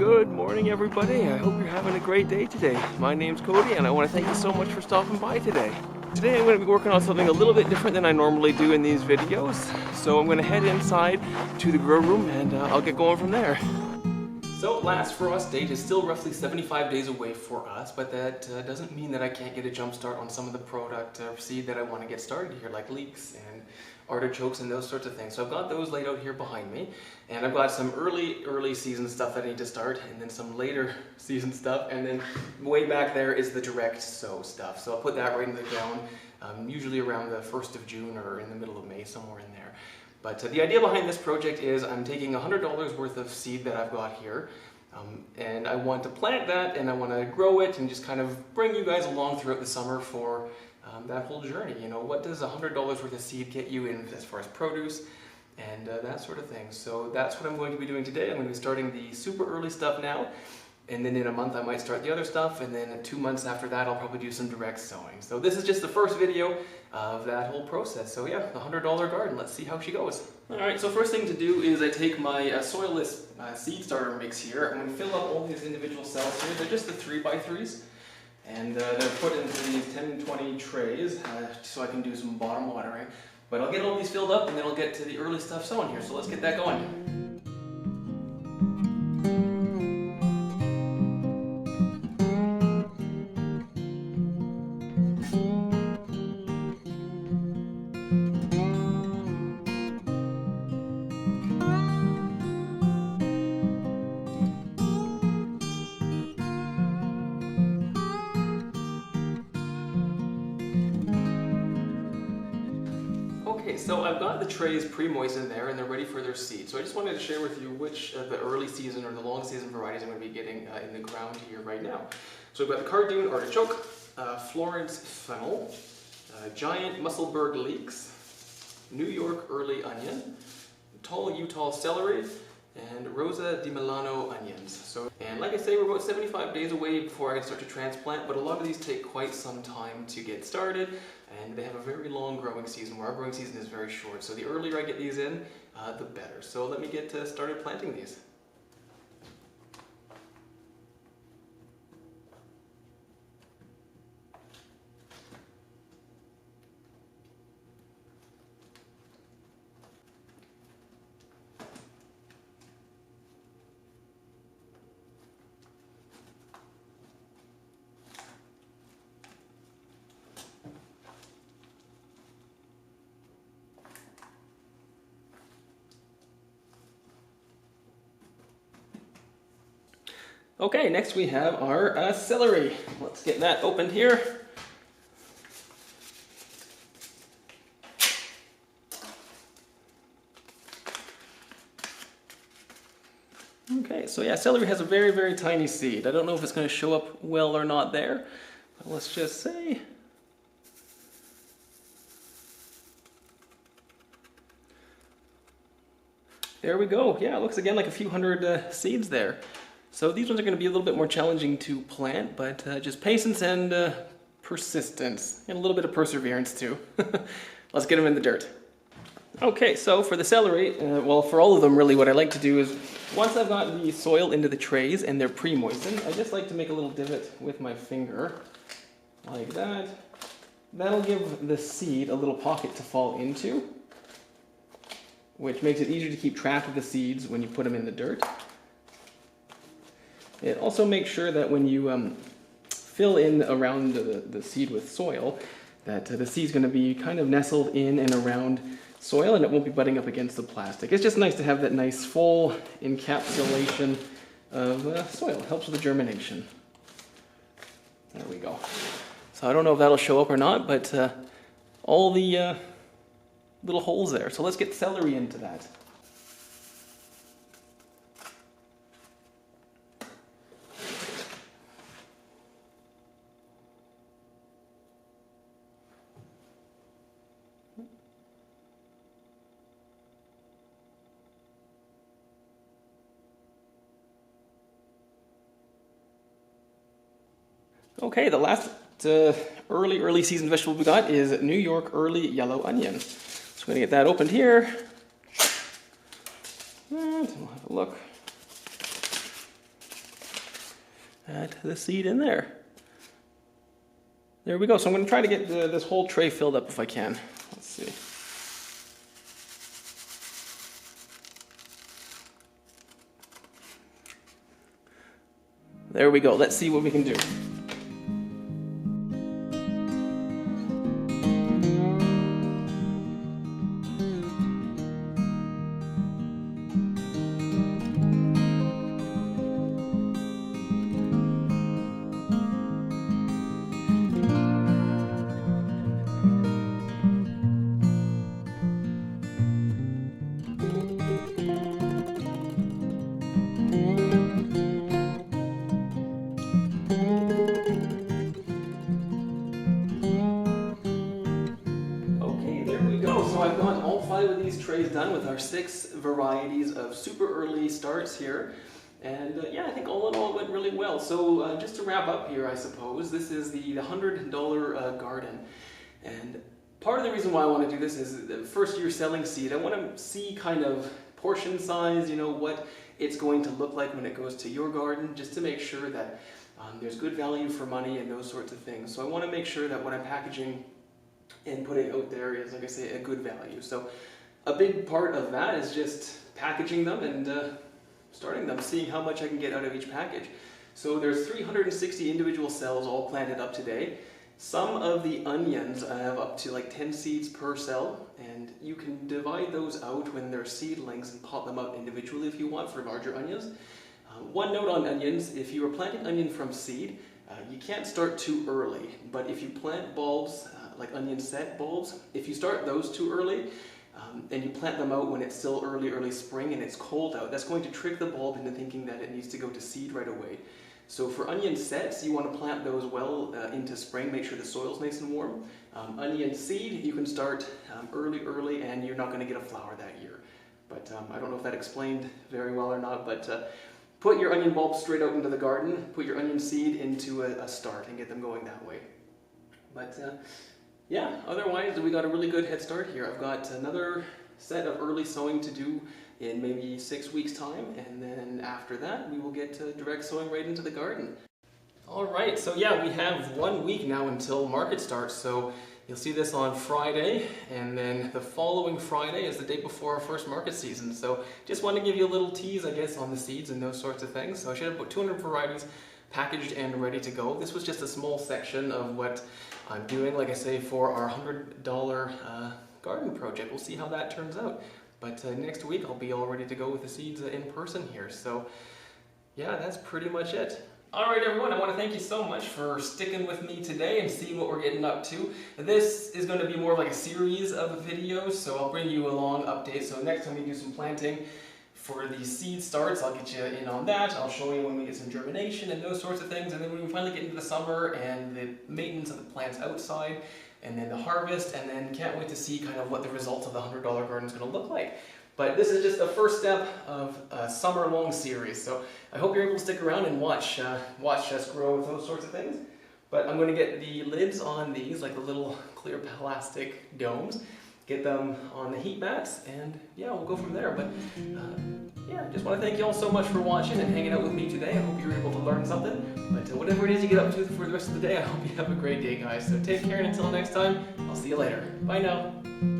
Good morning, everybody. I hope you're having a great day today. My name's Cody, and I want to thank you so much for stopping by today. Today I'm going to be working on something a little bit different than I normally do in these videos. So I'm going to head inside to the grow room, and I'll get going from there. So last frost date is still roughly 75 days away for us, but that doesn't mean that I can't get a jump start on some of the product seed that I want to get started here, like leeks and artichokes and those sorts of things. So I've got those laid out here behind me, and I've got some early season stuff that I need to start, and then some later season stuff, and then way back there is the direct sow stuff. So I'll put that right in the ground, usually around the 1st of June or in the middle of May, somewhere in there. But the idea behind this project is I'm taking $100 worth of seed that I've got here, and I want to plant that, and I want to grow it and just kind of bring you guys along throughout the summer for that whole journey. You know, what does $100 worth of seed get you in as far as produce and that sort of thing. So that's what I'm going to be doing today. I'm going to be starting the super early stuff now, and then in a month I might start the other stuff, and then 2 months after that I'll probably do some direct sowing. So this is just the first video of that whole process. So yeah, the $100 garden, let's see how she goes. Alright, so first thing to do is I take my soilless seed starter mix here. I'm going to fill up all these individual cells here. They're just the 3x3s. And they're put into these 10-20 trays so I can do some bottom watering. But I'll get all these filled up, and then I'll get to the early stuff sown here. So let's get that going. Okay, so I've got the trays pre-moistened there, and they're ready for their seed. So I just wanted to share with you which of the early season or the long season varieties I'm going to be getting in the ground here right now. So we've got the Cardoon artichoke, Florence fennel, giant Musselburgh leeks, New York early onion, tall Utah celery, and Rosa di Milano onions. So, and like I say, we're about 75 days away before I can start to transplant, but a lot of these take quite some time to get started, and they have a very long growing season, where our growing season is very short. So the earlier I get these in, the better. So let me get started planting these. Okay, next we have our celery. Let's get that opened here. Okay, so yeah, celery has a very tiny seed. I don't know if it's going to show up well or not there, but let's just say. There we go. Yeah, it looks again like a few hundred seeds there. So these ones are going to be a little bit more challenging to plant, but just patience and persistence, and a little bit of perseverance too. Let's get them in the dirt. Okay, so for the celery, well, for all of them really, what I like to do is, once I've got the soil into the trays and they're pre-moistened, I just like to make a little divot with my finger, like that. That'll give the seed a little pocket to fall into, which makes it easier to keep track of the seeds when you put them in the dirt. It also makes sure that when you fill in around the seed with soil, that the seed's going to be kind of nestled in and around soil, and it won't be butting up against the plastic. It's just nice to have that nice full encapsulation of soil. It helps with the germination. There we go. So I don't know if that'll show up or not, but all the little holes there. So let's get celery into that. Okay, the last early season vegetable we got is New York early yellow onion. So I'm going to get that opened here. And we'll have a look. add the seed in there. There we go. So I'm going to try to get this whole tray filled up if I can. Let's see. There we go. Let's see what we can do. So I've got all 5 of these trays done with our 6 varieties of super early starts here. And yeah, I think all in all it went really well. So just to wrap up here, I suppose, this is the $100 garden. And part of the reason why I want to do this is the first year selling seed. I want to see kind of portion size, you know, what it's going to look like when it goes to your garden, just to make sure that there's good value for money and those sorts of things. So I want to make sure that what I'm packaging and putting out there is, like I say, a good value. So a big part of that is just packaging them and starting them, seeing how much I can get out of each package. So there's 360 individual cells all planted up today. Some of the onions I have up to like 10 seeds per cell, and you can divide those out when they're seedlings and pot them out individually if you want for larger onions. One note on onions: if you are planting onion from seed, you can't start too early, but if you plant bulbs, like onion set bulbs, if you start those too early and you plant them out when it's still early spring and it's cold out, that's going to trick the bulb into thinking that it needs to go to seed right away. So for onion sets, you want to plant those well into spring, make sure the soil's nice and warm. Onion seed, you can start early and you're not going to get a flower that year. But I don't know if that explained very well or not, but put your onion bulbs straight out into the garden, put your onion seed into a start and get them going that way. But yeah, otherwise we got a really good head start here. I've got another set of early sowing to do in maybe 6 weeks time, and then after that we will get direct sowing right into the garden. Alright, so yeah, we have 1 week now until market starts, so you'll see this on Friday, and then the following Friday is the day before our first market season. So just want to give you a little tease, I guess, on the seeds and those sorts of things. So I should have about 200 varieties packaged and ready to go. This was just a small section of what I'm doing, like I say, for our $100 garden project. We'll see how that turns out. But next week I'll be all ready to go with the seeds in person here. So yeah, that's pretty much it. Alright everyone, I want to thank you so much for sticking with me today and seeing what we're getting up to. This is going to be more like a series of videos, so I'll bring you along updates. So next time we do some planting for the seed starts, I'll get you in on that. I'll show you when we get some germination and those sorts of things. And then when we finally get into the summer and the maintenance of the plants outside, and then the harvest, and then can't wait to see kind of what the results of the $100 garden is going to look like. But this is just the first step of a summer-long series, so I hope you're able to stick around and watch us grow with those sorts of things. But I'm going to get the lids on these, like the little clear plastic domes, get them on the heat mats, and yeah, we'll go from there. But yeah, just want to thank you all so much for watching and hanging out with me today. I hope you were able to learn something. But whatever it is you get up to for the rest of the day, I hope you have a great day, guys. So take care, and until next time, I'll see you later. Bye now.